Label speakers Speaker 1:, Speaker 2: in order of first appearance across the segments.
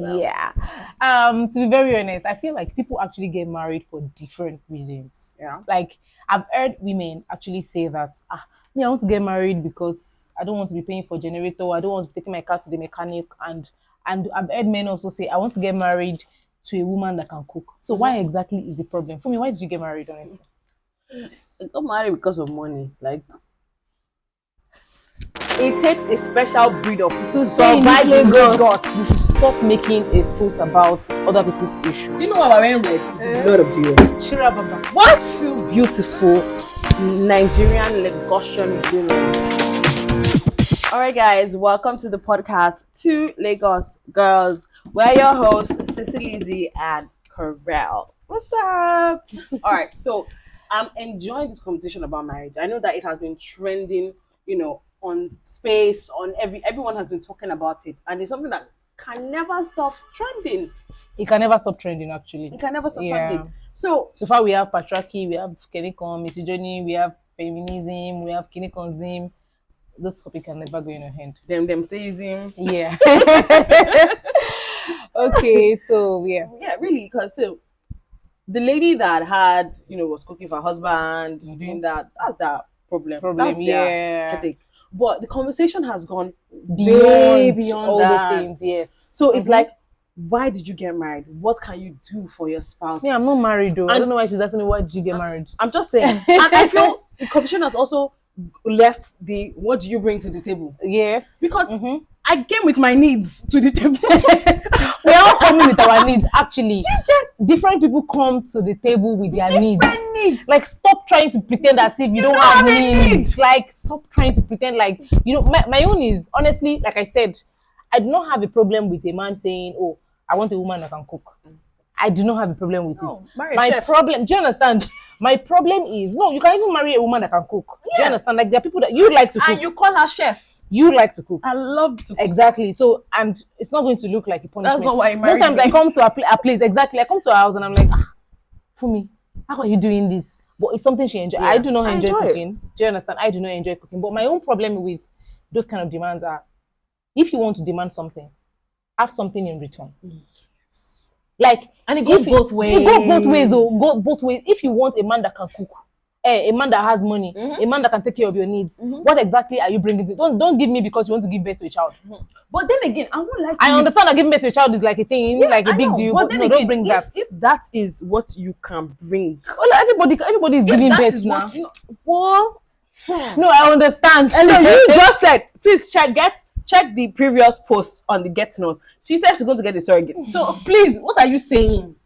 Speaker 1: well.
Speaker 2: Yeah. To be very honest, I feel like people actually get married for different reasons.
Speaker 1: Yeah.
Speaker 2: Like I've heard women actually say that me, I want to get married because I don't want to be paying for generator, I don't want to be taking my car to the mechanic, and I've heard men also say I want to get married to a woman that can cook. So why exactly is the problem? For me, why did you get married, honestly?
Speaker 1: I got married because of money. Like it takes a special breed of people to
Speaker 2: stay in
Speaker 1: survive
Speaker 2: this
Speaker 1: in
Speaker 2: Lagos.
Speaker 1: Lagos.
Speaker 2: You should stop making a fuss about other people's issues.
Speaker 1: Do you know what we're wearing red? It's the blood of Jesus.
Speaker 2: Shira Baba.
Speaker 1: What two beautiful Nigerian Lagosian women. Alright guys, welcome to the podcast Two Lagos Girls. We're your hosts, Cicely Lizzie and Corel. What's up? Alright, so I'm enjoying this conversation about marriage. I know that it has been trending, on space, on everyone has been talking about it, and it's something that can never stop trending.
Speaker 2: It can never stop trending, actually.
Speaker 1: It can never stop trending. So
Speaker 2: far we have patriarchy, we have Kenikon, misogyny, we have feminism, we have Kinikonzim. Those topics can never go in your hand.
Speaker 1: them sayism.
Speaker 2: Yeah. Okay, so yeah.
Speaker 1: Yeah, really, because the lady that had, was cooking for her husband, doing that's that problem. That's their headache. But the conversation has gone beyond
Speaker 2: all
Speaker 1: that.
Speaker 2: those things, yes.
Speaker 1: So it's like, why did you get married? What can you do for your spouse?
Speaker 2: Yeah, I'm not married though. I don't know why she's asking me why did you get married.
Speaker 1: I'm just saying. And I feel the conversation has also left the what do you bring to the table?
Speaker 2: Yes.
Speaker 1: Because I came with my needs to the table.
Speaker 2: We're all coming with our needs, actually. Different people come to the table with their needs. Like, stop trying to pretend as if you don't have needs. Like, stop trying to pretend like, my own is, honestly, like I said, I do not have a problem with a man saying, oh, I want a woman that can cook. I do not have a problem with it. My problem, do you understand? My problem is, no, you can even marry a woman that can cook. Yeah. Do you understand? Like, there are people that you like to cook.
Speaker 1: And you call her chef.
Speaker 2: You like to cook.
Speaker 1: I love to cook.
Speaker 2: Exactly. So, and it's not going to look like a punishment.
Speaker 1: That's not why I married
Speaker 2: Most times I come to a place, exactly. I come to her house and I'm like, for me, how are you doing this? But it's something she enjoys. Yeah. I do not enjoy cooking. Do you understand? I do not enjoy cooking. But my own problem with those kind of demands are, if you want to demand something, have something in return. Like,
Speaker 1: and it goes both ways.
Speaker 2: It goes both ways. Go both ways. If you want a man that can cook, a man that has money, a man that can take care of your needs, what exactly are you bringing to? Don't give me because you want to give birth to a child.
Speaker 1: But then again, I won't like.
Speaker 2: I understand that giving birth to a child is like a thing, like a big deal. But no, don't bring that.
Speaker 1: If that is what you can bring,
Speaker 2: well, everybody is giving birth now. No, I understand.
Speaker 1: And no, you just said, please check the previous post on the Get Knows. She said she's going to get a surrogate. So please, what are you saying?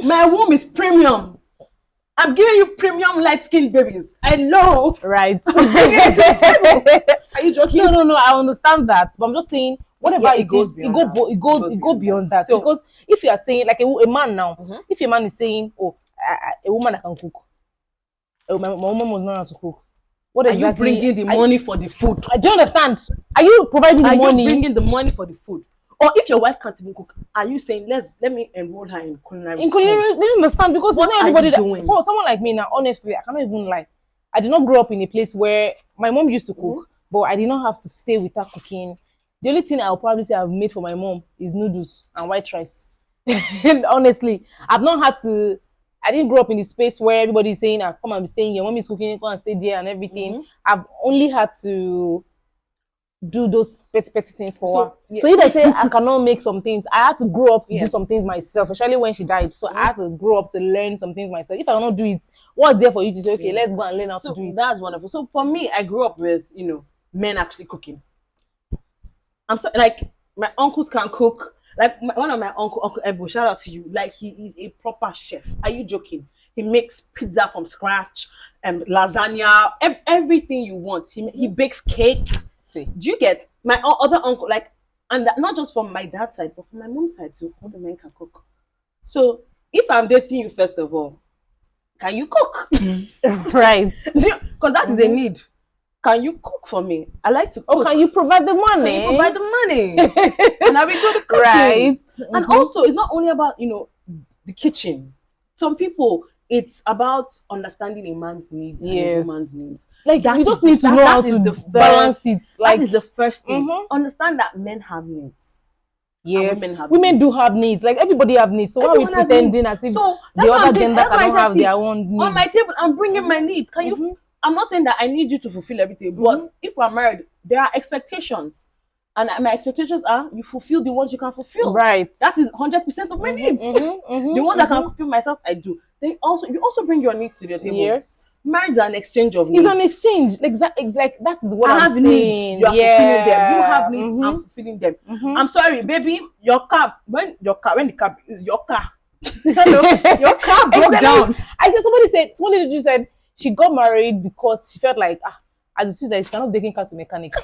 Speaker 1: My womb is premium. I'm giving you premium light-skinned babies. I know.
Speaker 2: Right.
Speaker 1: Are you joking?
Speaker 2: No. I understand that, but I'm just saying whatever it goes beyond that. So, because if you are saying like a man now, if a man is saying, oh, a woman that can cook, my woman must know how to cook. What exactly?
Speaker 1: Are you bringing the money for the food?
Speaker 2: Do you understand? Are you providing the money?
Speaker 1: Are you bringing the money for the food? Or if your wife can't even cook, are you saying let me enroll her in culinary school?
Speaker 2: Do you understand? Because what not everybody for someone like me now, honestly, I cannot even lie. I did not grow up in a place where my mom used to cook, but I did not have to stay with her cooking. The only thing I'll probably say I've made for my mom is noodles and white rice. Honestly, I've not had to. I didn't grow up in the space where everybody is saying, come and be staying, your mom is cooking, come and stay there and everything. I've only had to do those petty things for her. So if I say I cannot make some things, I had to grow up to do some things myself, especially when she died. So I had to grow up to learn some things myself. If I cannot do it, what's there for you to say, okay, let's go and learn how to do it?
Speaker 1: That's wonderful. So for me, I grew up with, men actually cooking. I'm so, like, my uncles can cook. Like one of my Uncle Ebo, shout out to you. Like he is a proper chef. Are you joking? He makes pizza from scratch, lasagna, everything you want. He bakes cake. See, do you get my other uncle? Like, and that, not just from my dad's side, but from my mom's side too. All the men can cook. So if I'm dating you, first of all, can you cook?
Speaker 2: Right?
Speaker 1: Because that is a need. Can you cook for me? I like to cook.
Speaker 2: Oh, can you provide the money?
Speaker 1: Can you provide the money? And I will do the cooking.
Speaker 2: Right.
Speaker 1: And also, it's not only about, the kitchen. Some people, it's about understanding a man's needs and a woman's needs.
Speaker 2: Like, you just need to know how to balance it.
Speaker 1: Like, that is the first thing. Understand that men have needs.
Speaker 2: Yes,
Speaker 1: and
Speaker 2: women do have needs. Like everybody have needs. So why are we pretending as if the other gender cannot have their own needs?
Speaker 1: On my table, I'm bringing my needs. Can you? I'm not saying that I need you to fulfill everything, but if we're married, there are expectations, and my expectations are you fulfill the ones you can fulfill.
Speaker 2: Right.
Speaker 1: That is 100% of my needs. The ones that can fulfill myself, I do. Then you also bring your needs to the table.
Speaker 2: Yes.
Speaker 1: Marriage is an exchange of needs.
Speaker 2: It's an exchange. Like that is what I'm saying.
Speaker 1: Needs. You are fulfilling them. You have needs. I'm fulfilling them. I'm sorry, baby. Your car when your car hello, your car broke down.
Speaker 2: I said somebody said she got married because she felt like as it is that she cannot be taking car to mechanic,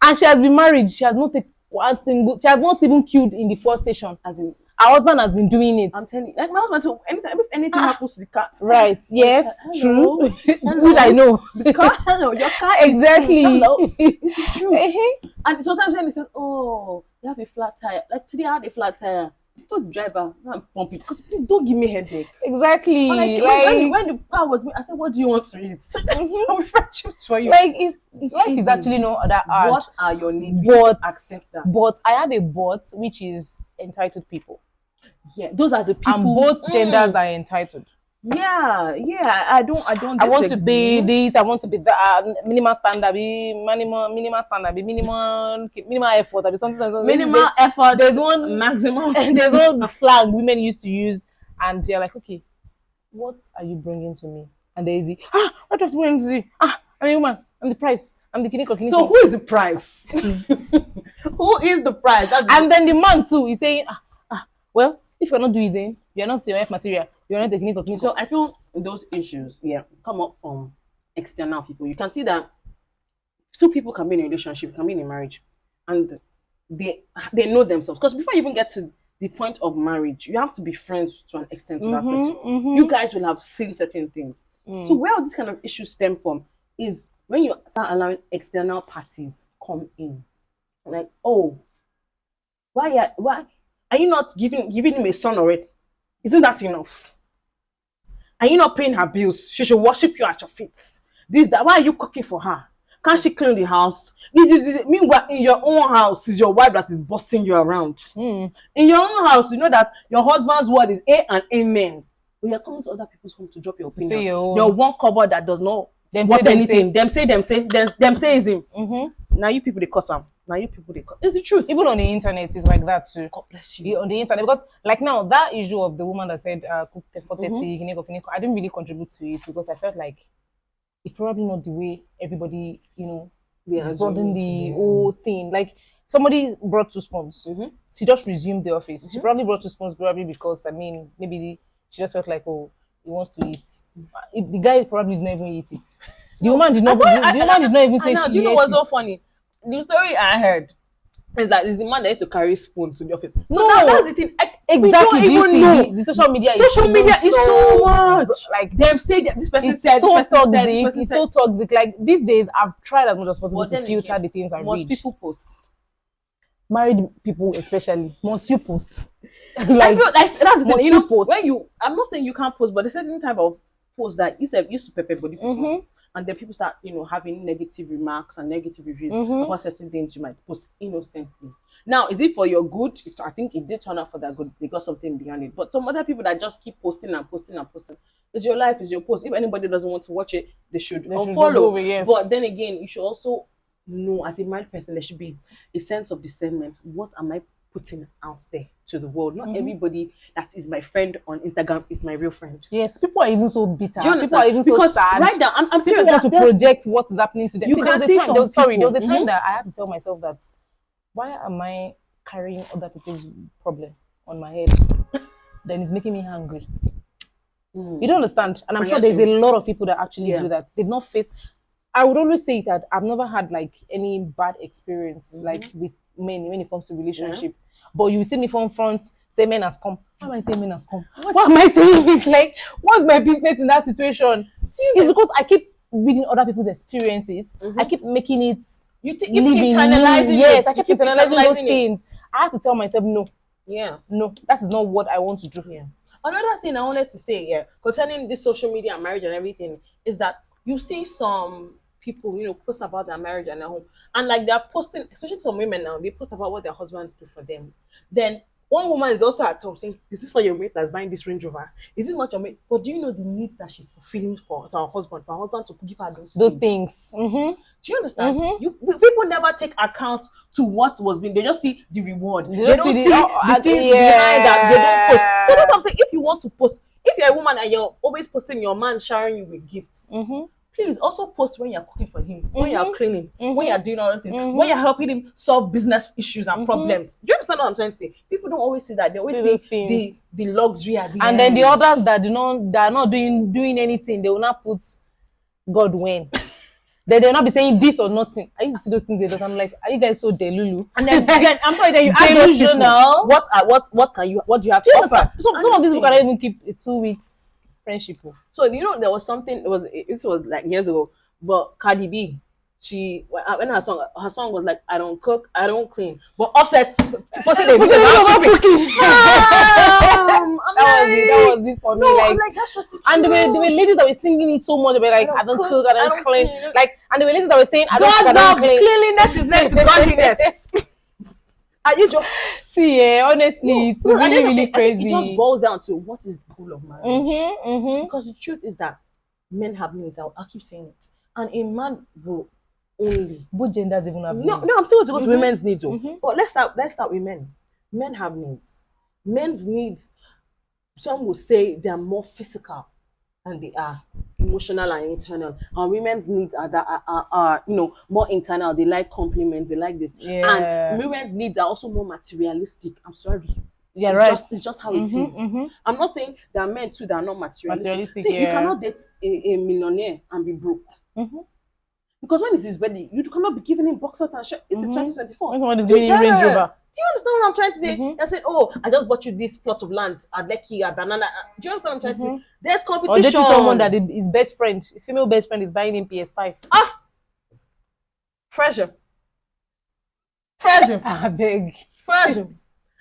Speaker 2: and she has been married. She has not taken one single. She has not even queued in the first station. As in, her husband has been doing it.
Speaker 1: I'm telling you, like my husband too. If anything happens to the car,
Speaker 2: right? Yes,
Speaker 1: hello,
Speaker 2: true.
Speaker 1: Hello.
Speaker 2: Which I know.
Speaker 1: The car, hello, your car.
Speaker 2: Exactly.
Speaker 1: Hello, it's true. And sometimes when he says, "Oh, you have a flat tire," like today I had a flat tire. I told the driver, "No, I'm pumping because please don't give me headache."
Speaker 2: Exactly.
Speaker 1: Like, when the car was me, I said, "What do you want to eat?" I'm fried chips for you.
Speaker 2: Like life is actually not that hard.
Speaker 1: What are your needs?
Speaker 2: But
Speaker 1: accept that.
Speaker 2: But I have a but, which is entitled people.
Speaker 1: Yeah, those are the people.
Speaker 2: And both genders are entitled.
Speaker 1: Yeah. I don't. I
Speaker 2: want to be this. I want to be that. Minimal standard. Be minimal standard. Be minimal effort. Be something.
Speaker 1: Minimal effort.
Speaker 2: There's one
Speaker 1: maximum.
Speaker 2: There's one slang women used to use, and they're like, okay, what are you bringing to me? And there's what are you bringing to me? I'm a woman. I'm the price. I'm the kiniko.
Speaker 1: So who is the price? Who is the price?
Speaker 2: And then the man too is saying, well, if you're not doing it, you're not your F material. You're not the kiniko.
Speaker 1: So I feel those issues, come up from external people. You can see that two people can be in a relationship, can be in a marriage, and they know themselves. Because before you even get to the point of marriage, you have to be friends to an extent to that person. You guys will have seen certain things. So where all these kind of issues stem from is when you start allowing external parties come in. Like, oh, why are you not giving him a son already? Isn't that enough? Are you not paying her bills? She should worship you at your feet. Why are you cooking for her? Can't she clean the house? Meanwhile, in your own house, is your wife that is bossing you around. In your own house, you know that your husband's word is A and amen. But you're coming to other people's home to drop your opinion. You're one cupboard that does not want anything. Them say is him. Now you people they cuss them. It's the truth.
Speaker 2: Even on the internet, it's like that too.
Speaker 1: God bless you.
Speaker 2: On the internet, because like now that issue of the woman that said cook 430, I didn't really contribute to it because I felt like it's probably not the way everybody, broaden the whole thing. Like somebody brought 2 spoons. She just resumed the office. She probably brought 2 spoons probably because maybe she just felt like, oh, he wants to eat. The guy probably did not even eat it. The woman did not. The woman did not even say she.
Speaker 1: Do you know what's so funny? The story I heard is that it's the man that used to carry spoon to the office. So that's the thing.
Speaker 2: Exactly. Do you see the social media?
Speaker 1: Social media is so much.
Speaker 2: Like
Speaker 1: them say that this person said.
Speaker 2: So toxic. It's so toxic. Like these days, I've tried as much as possible to filter the things I read.
Speaker 1: Most people post.
Speaker 2: Married people especially, must you post?
Speaker 1: Like that's the thing.
Speaker 2: Post.
Speaker 1: I'm not saying you can't post, but there's a certain type of post that used to pepper body people. And then people start, having negative remarks and negative reviews about certain things you might post innocently. Now, is it for your good? I think it did turn out for that good. They got something behind it. But some other people that just keep posting and posting and posting. It's your life, it's your post. If anybody doesn't want to watch it, they should unfollow. Yes. But then again, you should also know, as a married person, there should be a sense of discernment. What am I putting out there to the world? Not everybody that is my friend on Instagram is my real friend.
Speaker 2: Yes, people are even so bitter. People are even so sad.
Speaker 1: Right now, I'm serious.
Speaker 2: People want to project what is happening to them.
Speaker 1: There was
Speaker 2: a time that I had to tell myself that why am I carrying other people's problem on my head? Then it's making me hungry. You don't understand, and I'm sure there's a lot of people that actually do that. They've not faced. I would always say that I've never had like any bad experience like with men when it comes to relationship. But you see me from front say men has come. Why am I saying men has come? Why am I saying it? Like, what's my business in that situation? It's because I keep reading other people's experiences. I keep making it.
Speaker 1: You keep internalizing.
Speaker 2: Yes, I keep internalizing those things. I have to tell myself no.
Speaker 1: Yeah.
Speaker 2: No, that is not what I want to do.
Speaker 1: Yeah. Another thing I wanted to say, concerning this social media and marriage and everything, is that you see some people, post about their marriage and their home, and like they're posting, especially some women now, they post about what their husbands do for them. Then one woman is also at home saying, "Is this not your mate that's buying this Range Rover? Is this not your mate?" But do you know the need that she's fulfilling for her husband, for her husband to give her
Speaker 2: those
Speaker 1: things?
Speaker 2: things. Mm-hmm.
Speaker 1: Do you understand? People never take account to what was being. They just see the reward. They don't see the things behind that. They don't post. So that's what I'm saying. If you want to post, if you're a woman and you're always posting your man showering you with gifts, please also post when you're cooking for him, when you're cleaning, when you're doing other things, when you're helping him solve business issues and problems. Do you understand what I'm trying to say? People don't always see that. They always see the luxury at the
Speaker 2: and
Speaker 1: end.
Speaker 2: then the others that are not doing anything, they will not put God when. They'll not be saying this or nothing. I used to see those things a lot. I'm like, are you guys so delulu?
Speaker 1: And then I'm sorry, then you ask those people, what do you have to offer?
Speaker 2: Some of these people cannot even keep a 2 weeks friendship.
Speaker 1: So there was something. This was like years ago, but Cardi B, when her song was like, "I don't cook, I don't clean," but Offset posted a video about cooking.
Speaker 2: That was it for me.
Speaker 1: I'm like, that's just the truth.
Speaker 2: And there were ladies that were singing it so much. They were like, "I don't cook, I don't clean." Like, and there were ladies that were saying, "I don't cook, I don't clean."
Speaker 1: Cleanliness is next to godliness.
Speaker 2: See, honestly, it's really crazy.
Speaker 1: It just boils down to what is the goal of marriage. Because the truth is that men have needs. I'll keep saying it, and a man will only.
Speaker 2: Both genders even have needs.
Speaker 1: No, I'm still going to go to women's needs. But let's start with men. Men have needs. Men's needs, some will say they are more physical than they are emotional and internal. And women's needs are more internal. They like compliments, they like this. And women's needs are also more materialistic. I'm sorry.
Speaker 2: Yeah, right.
Speaker 1: It's just how it is. I'm not saying there are men too that are not materialistic. See, you cannot date a millionaire and be broke. Because when it's his birthday, you cannot be giving him boxers and shirts. It's 2024.
Speaker 2: When someone is giving you Range Rover.
Speaker 1: Do you understand what I'm trying to say? I said, "Oh, I just bought you this plot of land at Lekki, at Banana." Do you understand what I'm trying to say? There's competition.
Speaker 2: Or dating someone that his best friend, his female best friend, is buying him PS5.
Speaker 1: Pressure.
Speaker 2: I beg.
Speaker 1: Pressure.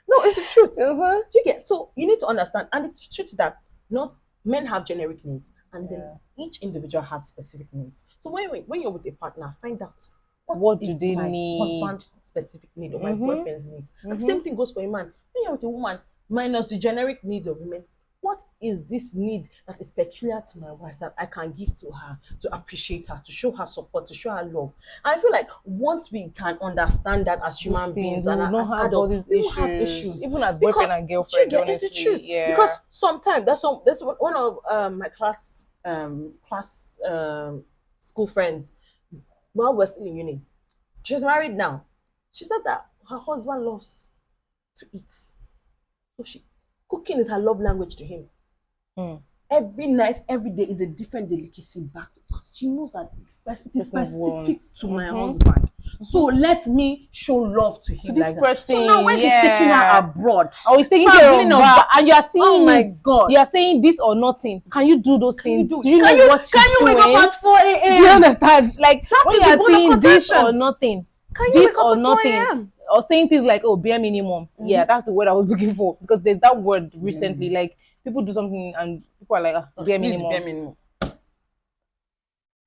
Speaker 1: No, it's the truth. Do you get? So you need to understand, and the truth is that not men have generic needs, and then each individual has specific needs. So when you're with a partner, find out what do they need, husband's specific need or my boyfriend's needs. And the same thing goes for a man. When you're with a woman, minus the generic needs of women, what is this need that is peculiar to my wife that I can give to her to appreciate her, to show her support, to show her love? And I feel like once we can understand that as human beings and as adults, we won't have issues.
Speaker 2: Even as boyfriend and girlfriend, honestly.
Speaker 1: It's the truth. Yeah. Because sometimes that's one of my class school friends, while we're still in uni. She's married now. She said that her husband loves to eat. So cooking is her love language to him. Every night, every day is a different delicacy back because she knows that it's specific to my husband. So let me show love to him.
Speaker 2: To this person.
Speaker 1: So now when he's taking her abroad,
Speaker 2: he's taking care of her, and you are seeing
Speaker 1: oh my God,
Speaker 2: you are saying this or nothing. Can you do those things? Do you
Speaker 1: know what she's doing? Can you wake up at 4 a.m.?
Speaker 2: Do you understand? Like when you are saying this or nothing, this or nothing, or saying things like, "Oh, bare minimum." Yeah, that's the word I was looking for, because there's that word recently. Like people do something and people are like, "Bare minimum."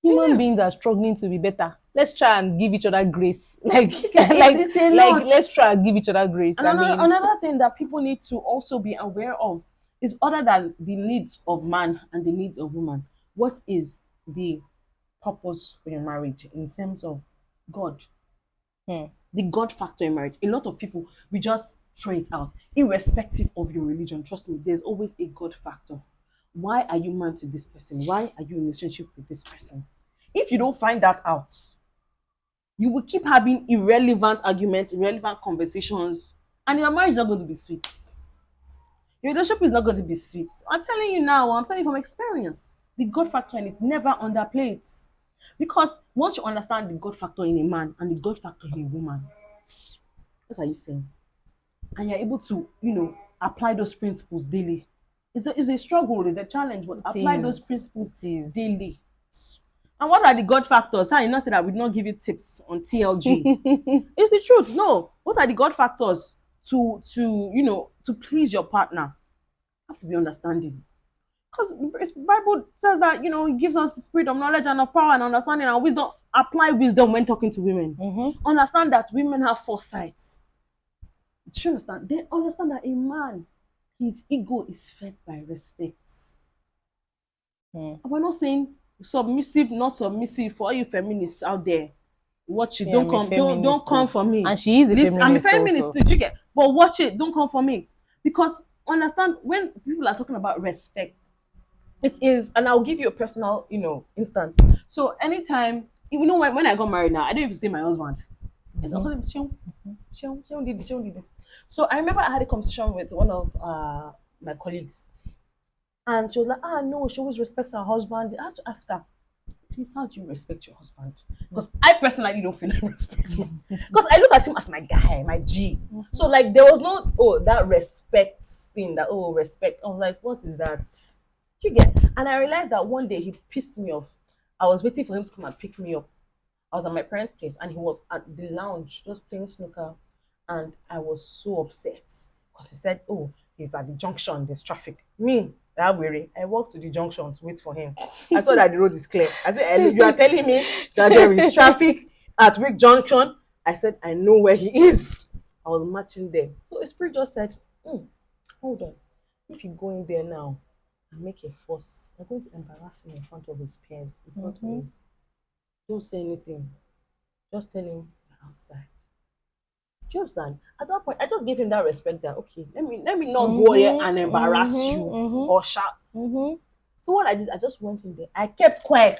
Speaker 2: Human beings are struggling to be better. Let's try and give each other grace. Let's try and give each other grace.
Speaker 1: And another thing that people need to also be aware of is, other than the needs of man and the needs of woman, what is the purpose for your marriage in terms of God? The God factor in marriage. A lot of people, we just throw it out, irrespective of your religion. Trust me, there's always a God factor. Why are you married to this person? Why are you in a relationship with this person? If you don't find that out, you will keep having irrelevant arguments, irrelevant conversations, and your marriage is not going to be sweet. Your relationship is not going to be sweet. I'm telling you now, I'm telling you from experience. The God factor in it, never underplay it. Because once you understand the God factor in a man and the God factor in a woman, what are you saying? And you're able to, apply those principles daily. It's a struggle, it's a challenge, but apply those principles daily. And what are the God factors? You not say that we not give you tips on TLG. It's the truth. No. What are the God factors to please your partner? You have to be understanding. Because the Bible says that, you know, He gives us the spirit of knowledge and of power and understanding and wisdom. Apply wisdom when talking to women. Understand that women have foresight. Do you understand? They understand that a man, his ego is fed by respect. And we're not saying submissive, not submissive. For all you feminists out there, watch it.
Speaker 2: Yeah,
Speaker 1: Don't come, don't come for me.
Speaker 2: And she is a feminist.
Speaker 1: I'm a feminist
Speaker 2: also.
Speaker 1: too. You get, but watch it. Don't come for me, because understand when people are talking about respect, it is, and I'll give you a personal, you know, instance. So anytime, you know, when I got married now, I don't even say my husband. It's all him. She did this. So I remember I had a conversation with one of my colleagues, and she was like, "Ah, no, she always respects her husband." I had to ask her, "Please, how do you respect your husband?" Because I personally don't feel like respect him. Because I look at him as my guy, my G. So like there was no that respect thing, that respect. I was like, what is that? Do you get? And I realized that one day he pissed me off. I was waiting for him to come and pick me up. I was at my parents' place and he was at the lounge just playing snooker, and I was so upset because he said, "Oh, he's at the junction. There's traffic." Me, that weary, I walked to the junction to wait for him. I saw that the road is clear. I said, "You are telling me that there is traffic at Wick Junction?" I said, "I know where he is." I was marching there. So the spirit just said, "Hold on. If you go in there now and make a fuss, you're going to embarrass him in front of his peers, in front of his. Don't say anything. Just tell him you're outside." Do you understand? At that point, I just gave him that respect that, okay, let me not go here and embarrass you or shout. So what I did, I just went in there. I kept quiet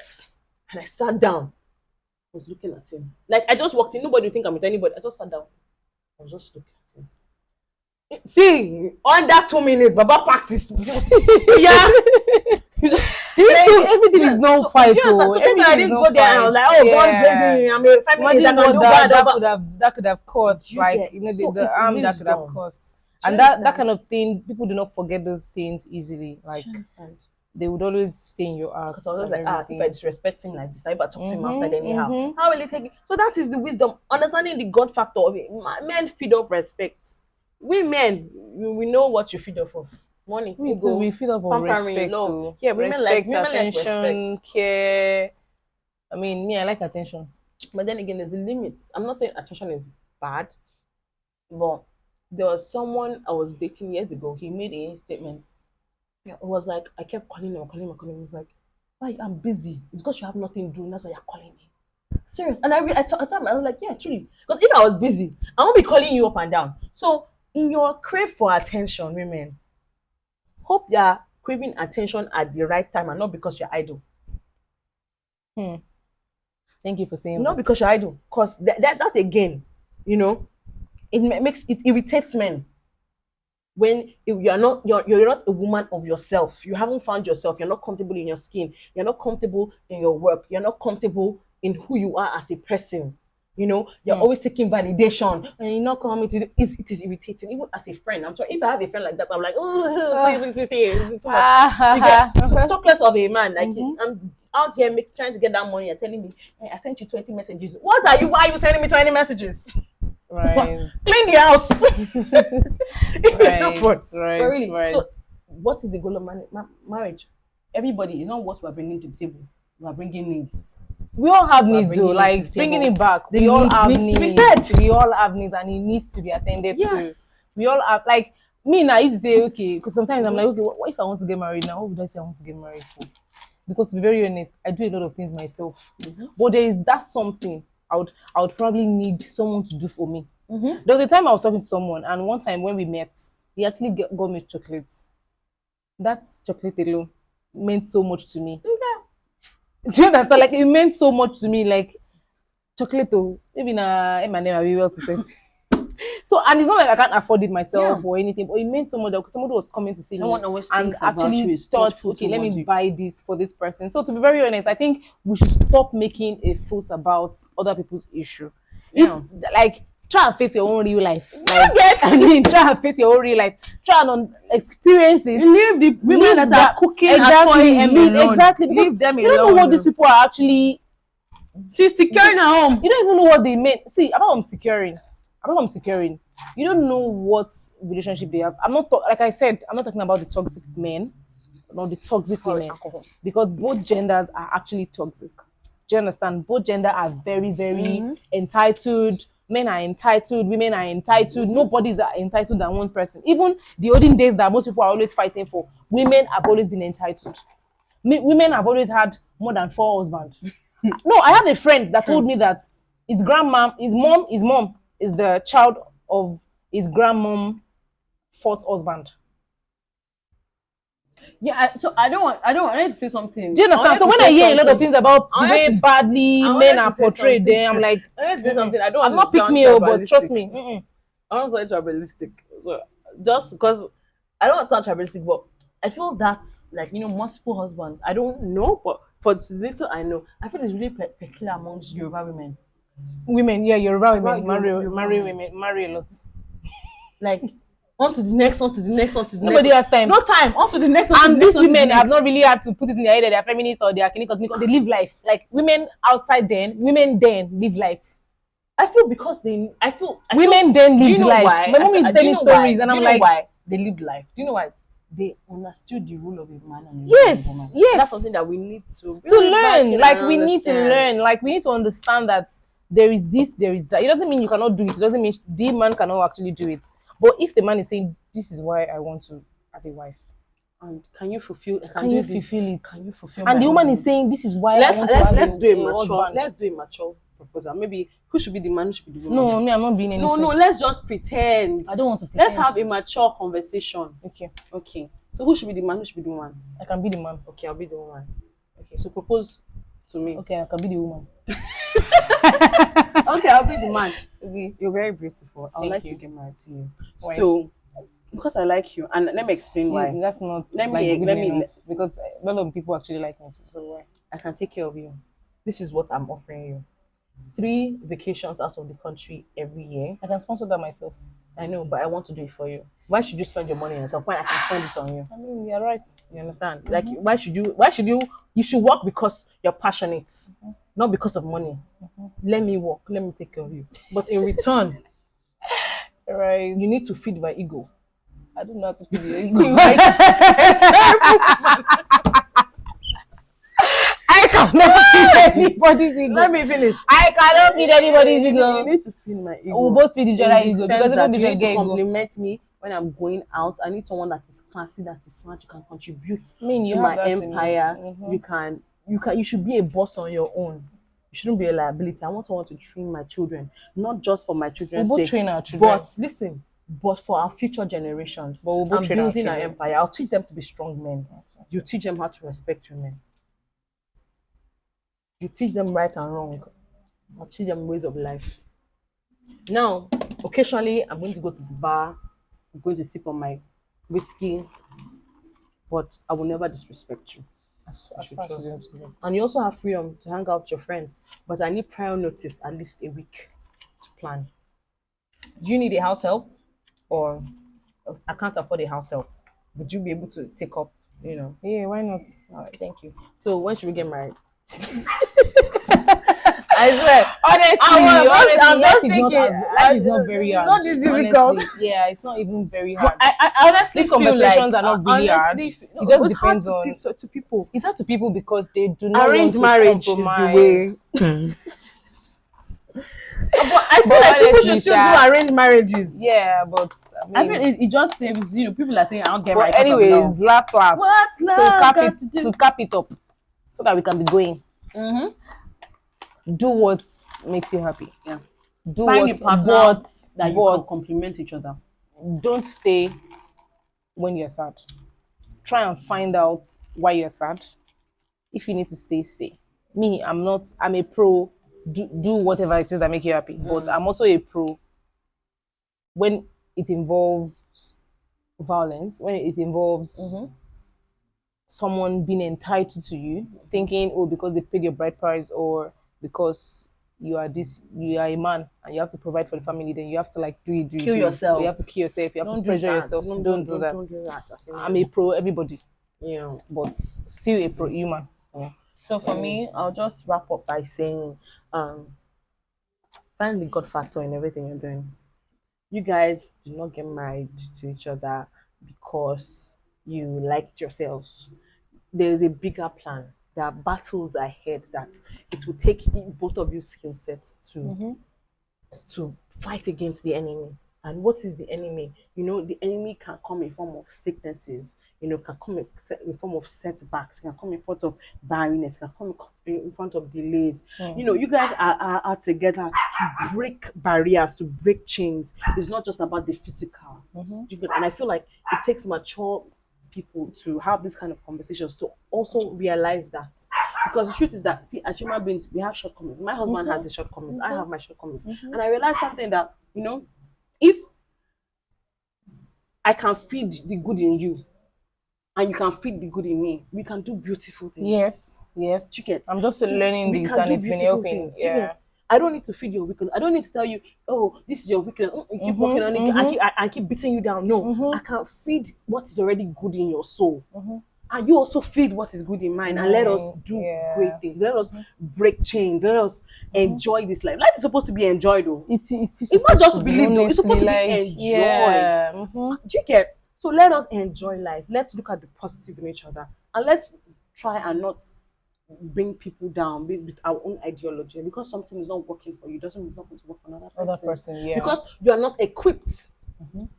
Speaker 1: and I sat down. I was looking at him. Like I just walked in. Nobody would think I'm with anybody. I just sat down. I was just looking at him. See, under 2 minutes, Baba practiced. Yeah.
Speaker 2: Everything is no fight.
Speaker 1: I didn't go there. I was like, oh, God's blessing. I'm a 5 minutes. I can do
Speaker 2: that could have cost, like, you know, the arm that could have cost. And that kind of thing, people do not forget those things easily. Like, they would always stay in your heart.
Speaker 1: Because I was like, if I disrespect him like this, if I talk to him outside anyhow, how will he take it? So that is the wisdom, understanding the God factor of it. Men feed off respect. We men, we know what you feed off of. Money.
Speaker 2: We feed off of respect.
Speaker 1: Yeah, women
Speaker 2: respect,
Speaker 1: like
Speaker 2: attention, care. I mean, me, I like attention.
Speaker 1: But then again, there's a limit. I'm not saying attention is bad, but there was someone I was dating years ago. He made a statement. It was like, I kept calling him. He was like, "Why? I'm busy. It's because you have nothing to do. That's why you're calling me." Serious. And I was like, yeah, truly. Because if I was busy, I won't be calling you up and down. So in your crave for attention, women, hope you're craving attention at the right time and not because you're idle.
Speaker 2: Thank you for saying
Speaker 1: not
Speaker 2: that.
Speaker 1: Because you're idle. Because that again, you know, it irritates men when you're not a woman of yourself. You haven't found yourself. You're not comfortable in your skin. You're not comfortable in your work. You're not comfortable in who you are as a person. You know, you're always seeking validation, and you're not coming to it is irritating. Even as a friend, I'm sorry, if I have a friend like that, I'm like, oh, this is too much. Talk less of a man. Like I'm out here trying to get that money. You're telling me, hey, I sent you 20 messages. Why are you sending me 20 messages?
Speaker 2: Right.
Speaker 1: Clean the house.
Speaker 2: Right.
Speaker 1: Right. So, what is the goal of marriage? Everybody is not what we're bringing to the table. We're bringing needs.
Speaker 2: We all have needs, though. Like bringing it back, we all have needs. We all have needs, and it needs to be attended to. We all have, like me now. I used to say, okay, because sometimes I'm like, okay, what if I want to get married now? What would I say I want to get married for? Because to be very honest, I do a lot of things myself. But there is that something I would probably need someone to do for me. There was a time I was talking to someone, and one time when we met, he actually got me chocolate. That chocolate alone meant so much to me. Do you understand? Like, it meant so much to me. Like, chocolate, maybe na M&M, I will be able to say. So, and it's not like I can't afford it myself or anything, but it meant so much that somebody was coming to see me and actually thought, okay, let me buy this for this person. So, to be very honest, I think we should stop making a fuss about other people's issue. If, like, try and face your own real life. Like, try and face your own real life. Try and experience it.
Speaker 1: Leave the women that are cooking
Speaker 2: exactly. Because leave them alone. You don't know what these people are actually.
Speaker 1: She's securing her home.
Speaker 2: You don't even know what they mean. See, about securing. You don't know what relationship they have. I'm not like I said, I'm not talking about the toxic men. not the toxic women,
Speaker 1: alcohol.
Speaker 2: because both genders are actually toxic. Do you understand? Both gender are very, very entitled. Men are entitled, women are entitled. Nobody's entitled than one person. Even the olden days that most people are always fighting for, women have always been entitled. Women have always had more than 4 husbands. No, I have a friend that told me that his mom is the child of his grandmom fourth husband.
Speaker 1: Yeah, so I need to say something.
Speaker 2: Do you understand? So when I hear a lot of things about the way badly men are portrayed, then I'm like,
Speaker 1: I need to say something. I don't
Speaker 2: I'm
Speaker 1: want
Speaker 2: not
Speaker 1: to
Speaker 2: pick
Speaker 1: sound
Speaker 2: me up, but
Speaker 1: tribalistic.
Speaker 2: trust me.
Speaker 1: I don't want to sound tribalistic. So just because I don't want to sound tribalistic, but I feel that's like, multiple husbands. I don't know, but for the little I know, I feel it's really peculiar amongst Yoruba women.
Speaker 2: Women, yeah, Yoruba women
Speaker 1: Yoruba
Speaker 2: women marry a lot.
Speaker 1: Like, on to the next, on to the next, on to the next.
Speaker 2: Nobody has time.
Speaker 1: No time. On to the next.
Speaker 2: And these women have not really had to put it in their head that they're feminist or they're clinical. They live life. Like women outside women then live life.
Speaker 1: I feel because
Speaker 2: women then live life.
Speaker 1: Why?
Speaker 2: My mom is telling stories, and I'm like,
Speaker 1: why they live life? Do you know why? They understood the rule of a man and a woman.
Speaker 2: Yes.
Speaker 1: That's something that we need to
Speaker 2: learn. Like we need to learn. Like we need to understand that there is this, there is that. It doesn't mean you cannot do it. It doesn't mean the man cannot actually do it. But if the man is saying, this is why I want to have a wife,
Speaker 1: and can you fulfill it?
Speaker 2: Can you fulfill it?
Speaker 1: Can you fulfill
Speaker 2: and the woman is saying, this is why I want to have a husband.
Speaker 1: Let's do a mature proposal. Maybe who should be the man, who should be the woman?
Speaker 2: No, me, I'm not being anything.
Speaker 1: No, let's just pretend.
Speaker 2: I don't want to pretend.
Speaker 1: Let's have a mature conversation. Okay. So who should be the man, who should be the woman?
Speaker 2: I can be the man.
Speaker 1: Okay, I'll be the woman. Okay, so propose to me.
Speaker 2: Okay, I can be the woman.
Speaker 1: Okay, I'll be the man.
Speaker 2: Okay.
Speaker 1: You're very beautiful. I would like
Speaker 2: you.
Speaker 1: to get married to you.
Speaker 2: Why?
Speaker 1: So, because I like you, and let me explain why.
Speaker 2: That's not. Let me because a lot of people actually like me too. So why?
Speaker 1: I can take care of you. This is what I'm offering you: 3 vacations out of the country every year.
Speaker 2: I can sponsor that myself.
Speaker 1: I know, but I want to do it for you. Why should you spend your money on yourself when I can spend it on you?
Speaker 2: I mean, you're right.
Speaker 1: You understand? Like, why should you should work because you're passionate, not because of money. Let me work. Let me take care of you. But in return,
Speaker 2: right,
Speaker 1: you need to feed my ego.
Speaker 2: I don't know how to feed your ego. I cannot feed anybody's ego.
Speaker 1: Let me finish.
Speaker 2: I cannot feed anybody's ego.
Speaker 1: You need to feed my ego.
Speaker 2: We'll both feed each other ego because
Speaker 1: you need to
Speaker 2: ego.
Speaker 1: compliment me when I'm going out. I need someone that is classy, that is smart. You can contribute
Speaker 2: to
Speaker 1: my empire. You should be a boss on your own. You shouldn't be a liability. I want someone to train my children, not just for my children's sake.
Speaker 2: Train our children.
Speaker 1: But listen, but for our future generations.
Speaker 2: But we'll
Speaker 1: I'm building our empire. I'll teach them to be strong men. You teach them how to respect women. You teach them right and wrong. I'll teach them ways of life. Now, occasionally, I'm going to go to the bar. I'm going to sip on my whiskey. But I will never disrespect you. And you also have freedom to hang out with your friends. But I need prior notice, at least a week, to plan. Do you need a house help? Or I can't afford a house help. Would you be able to take up,
Speaker 2: Yeah, why not?
Speaker 1: All right, thank you. So when should we get married? I swear.
Speaker 2: Honestly, life is not very hard.
Speaker 1: Not this difficult.
Speaker 2: Honestly, yeah, it's not even very hard.
Speaker 1: I honestly
Speaker 2: these conversations are not really hard. It just depends on
Speaker 1: to people.
Speaker 2: It's hard to people because they do not
Speaker 1: arranged
Speaker 2: want to
Speaker 1: marriage
Speaker 2: compromise.
Speaker 1: is the way. But I feel like people should still do arranged marriages.
Speaker 2: Yeah, but
Speaker 1: I mean it just saves, people are saying I don't get married.
Speaker 2: Anyways, last to cap it up so that we can be going. Do what makes you happy.
Speaker 1: Yeah.
Speaker 2: Find
Speaker 1: a partner that you can complement each other.
Speaker 2: Don't stay when you're sad. Try and find out why you're sad. If you need to stay, stay. Me, I'm a pro. Do whatever it is that make you happy. But I'm also a pro when it involves violence, when it involves someone being entitled to you, thinking, because they paid your bride price or because you are a man and you have to provide for the family, then you have to
Speaker 1: kill yourself.
Speaker 2: You have to kill yourself. You have to pressure yourself. Don't do that. I'm a pro everybody.
Speaker 1: Yeah,
Speaker 2: but still a pro human.
Speaker 1: Yeah. So for me, I'll just wrap up by saying, find the God factor in everything you're doing. You guys do not get married to each other because you liked yourselves. There's a bigger plan. There are battles ahead that it will take both of you skill sets to fight against the enemy. And what is the enemy? The enemy can come in form of sicknesses, can come in form of setbacks, can come in front of barrenness, can come in front of delays. You guys are together to break barriers, to break chains. It's not just about the physical. And I feel like it takes mature people to have this kind of conversations to also realize that. Because the truth is that, see, as human beings, we have shortcomings. My husband has his shortcomings. I have my shortcomings. And I realized something that, if I can feed the good in you and you can feed the good in me, we can do beautiful things.
Speaker 2: Yes.
Speaker 1: You get?
Speaker 2: I'm just learning this and it's been helping. Yeah.
Speaker 1: I don't need to feed your weakness. I don't need to tell you, oh, this is your weakness. You keep working on it. I keep beating you down. No, I can feed what is already good in your soul. And you also feed what is good in mine, and let us do great things. Let us break chains. Let us enjoy this life. Life is supposed to be enjoyed, though.
Speaker 2: It's
Speaker 1: not just to be lived, though. It's supposed to be enjoyed. Do you get? So let us enjoy life. Let's look at the positive in each other, and let's try and not bring people down with our own ideology. Because something is not working for you, doesn't mean it's not going to work for another person. Because you are not equipped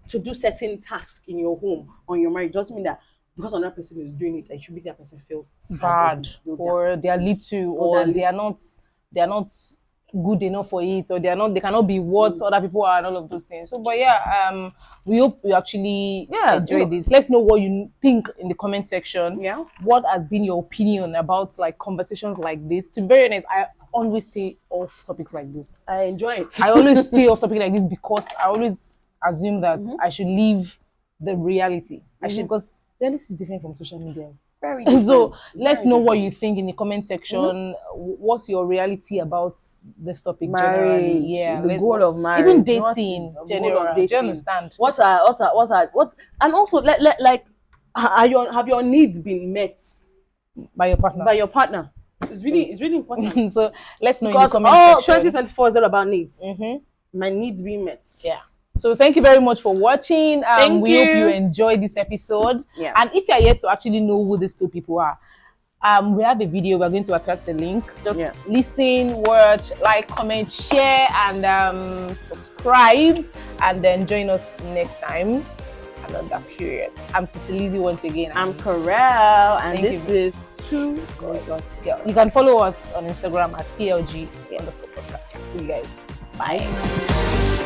Speaker 1: to do certain tasks in your home or in your marriage, doesn't mean that because another person is doing it, it should make that person feel
Speaker 2: bad, or they are little, or they are not good enough for it, or they cannot be what other people are, and all of those things. So, but we hope you actually enjoy this. Let's know what you think in the comment section.
Speaker 1: Yeah,
Speaker 2: what has been your opinion about like conversations like this? To be very honest, I always stay off topics like this.
Speaker 1: I enjoy it.
Speaker 2: I always stay off topic like this because I always assume that I should leave the reality. I should, because reality is different from social media.
Speaker 1: Very different.
Speaker 2: So let's know what you think in the comment section. What's your reality about this topic generally? Yeah,
Speaker 1: the goal of marriage,
Speaker 2: even dating generally. Do you understand?
Speaker 1: What and also have your needs been met
Speaker 2: by your partner?
Speaker 1: By your partner. It's really important.
Speaker 2: So let's know in the comment section.
Speaker 1: 2024 is all about needs. My needs being met.
Speaker 2: Yeah. So thank you very much for watching. We hope you enjoyed this episode.
Speaker 1: Yeah.
Speaker 2: And if you are yet to actually know who these two people are, we have a video. We're going to attach the link. Just listen, watch, like, comment, share, and subscribe. And then join us next time. Another period. I'm Cicilizzi once again.
Speaker 1: I'm Corel, and this is Two Girls.
Speaker 2: You can follow us on Instagram at TLG_podcast. See you guys.
Speaker 1: Bye.